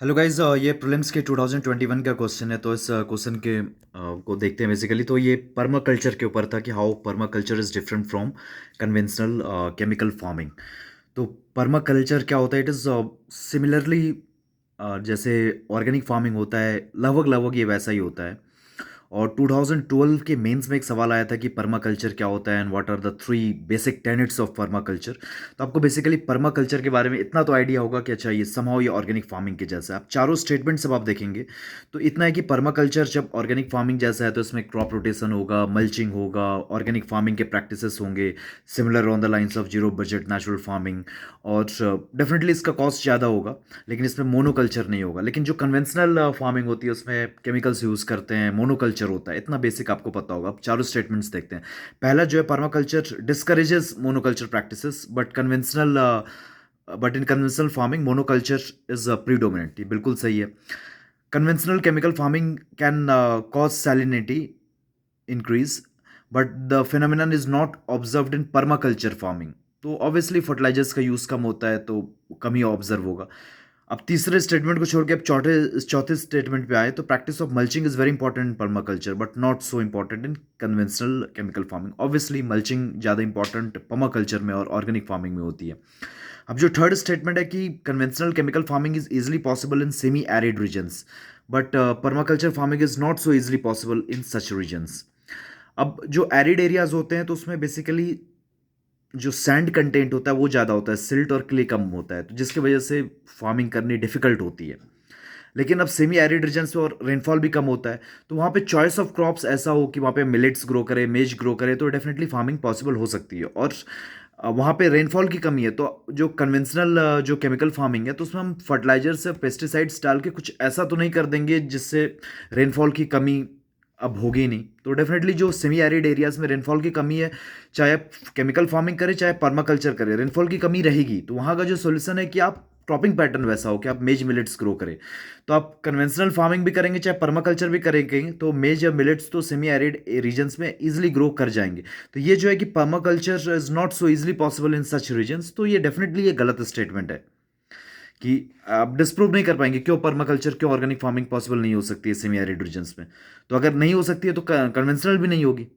Hello guys, ये prelims के 2021 का क्वेश्चन है। तो इस क्वेश्चन के को देखते हैं। बेसिकली तो ये पर्मा कल्चर के ऊपर था कि how perma culture is different from conventional chemical farming. तो पर्मा कल्चर क्या होता है? इट इज़ सिमिलरली जैसे ऑर्गेनिक फार्मिंग होता है, लगभग लगभग ये वैसा ही होता है। और 2012 के मेंस में एक सवाल आया था कि पर्मा कल्चर क्या होता है and what are the three basic tenets of permaculture. तो आपको बेसिकली पर्मा कल्चर के बारे में इतना तो आइडिया होगा कि अच्छा, ये समहाउ ये ऑर्गेनिक फार्मिंग के जैसा है। आप चारों स्टेटमेंट सब आप देखेंगे तो इतना है कि पर्मा कल्चर जब ऑर्गेनिक फार्मिंग जैसा है तो इसमें क्रॉप रोटेशन होगा, मल्चिंग होगा, ऑर्गेनिक फार्मिंग के प्रैक्टिसेस होंगे similar on the lines of zero budget natural farming. और डेफिनेटली इसका कॉस्ट ज़्यादा होगा, लेकिन इसमें मोनोकल्चर नहीं होगा। लेकिन जो कन्वेंशनल फार्मिंग होती है उसमें केमिकल्स यूज़ करते हैं, मोनोकल्चर होता है। इतना बेसिक आपको पता होगा। आप चारों स्टेटमेंट्स देखते हैं। पहला जो है, permaculture discourages monoculture practices but in conventional farming monoculture is predominant. ये बिल्कुल सही है। Conventional chemical farming can cause salinity increase, but the phenomenon is not observed in permaculture farming। तो ऑब्वियसली फर्टिलाइजर्स का यूज़ कम होता है तो कम ही ऑब्जर्व होगा। अब तीसरे स्टेटमेंट को छोड़ के अब चौथे स्टेटमेंट पे आए तो practice of mulching is very important in permaculture but not so important in conventional chemical farming. Obviously mulching ज़्यादा इंपॉर्टेंट पर्माकल्चर में और ऑर्गेनिक फार्मिंग में होती है। अब जो थर्ड स्टेटमेंट है कि conventional chemical farming is easily possible in semi arid regions, but permaculture farming is not so easily possible in such regions. अब जो एरिड एरियाज होते हैं तो उसमें बेसिकली जो सैंड कंटेंट होता है वो ज़्यादा होता है, सिल्ट और क्ले कम होता है, तो जिसकी वजह से फार्मिंग करनी डिफिकल्ट होती है। लेकिन अब सेमी एरिड रीजन्स में और रेनफॉल भी कम होता है, तो वहाँ पे चॉइस ऑफ क्रॉप्स ऐसा हो कि वहाँ पे मिलेट्स ग्रो करे, मेज ग्रो करे, तो डेफिनेटली फार्मिंग पॉसिबल हो सकती है। और वहाँ पे रेनफॉल की कमी है, तो जो कन्वेंशनल जो केमिकल फार्मिंग है तो उसमें हम फर्टिलाइजर्स या पेस्टिसाइड्स डाल के कुछ ऐसा तो नहीं कर देंगे जिससे रेनफॉल की कमी अब होगी नहीं। तो डेफिनेटली जो सेमी एरिड एरियाज में रेनफॉल की कमी है, चाहे आप केमिकल फार्मिंग करें चाहे पर्माकल्चर करें, रेनफॉल की कमी रहेगी। तो वहाँ का जो सोल्यूशन है कि आप क्रॉपिंग पैटर्न वैसा हो कि आप मेज मिलेट्स ग्रो करें। तो आप कन्वेंशनल फार्मिंग भी करेंगे चाहे पर्माकल्चर भी करेंगे तो मेज या मिलेट्स तो सेमी एरिड रीजन्स में इजिली ग्रो कर जाएंगे। तो ये जो है कि permaculture is not so easily possible in such regions, तो ये डेफिनेटली ये गलत स्टेटमेंट है कि आप डिस्प्रूव नहीं कर पाएंगे क्यों पर्माकल्चर, क्यों ऑर्गेनिक फार्मिंग पॉसिबल नहीं हो सकती है सेमी एरिड रीजन्स में। तो अगर नहीं हो सकती है तो कन्वेंशनल भी नहीं होगी,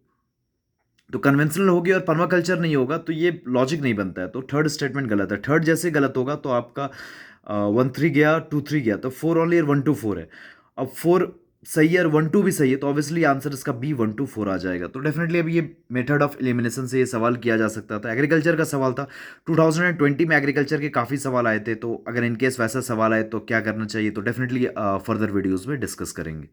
तो कन्वेंशनल होगी और पर्माकल्चर नहीं होगा, तो ये लॉजिक नहीं बनता है। तो थर्ड स्टेटमेंट गलत है। थर्ड जैसे गलत होगा तो आपका 1-3 गया, 2-3 गया, तो 4 ओनली और 1-2-4 है। अब 4 सही है और 1-2 भी सही है, तो ऑब्वियसली आंसर इसका बी 1-2-4 आ जाएगा। तो डेफिनेटली अब ये मेथड ऑफ एलिमिनेशन से ये सवाल किया जा सकता था। एग्रीकल्चर का सवाल था। 2020 में एग्रीकल्चर के काफ़ी सवाल आए थे, तो अगर इनकेस वैसा सवाल आए तो क्या करना चाहिए, तो डेफिनेटली फर्दर वीडियोज़ में डिस्कस करेंगे।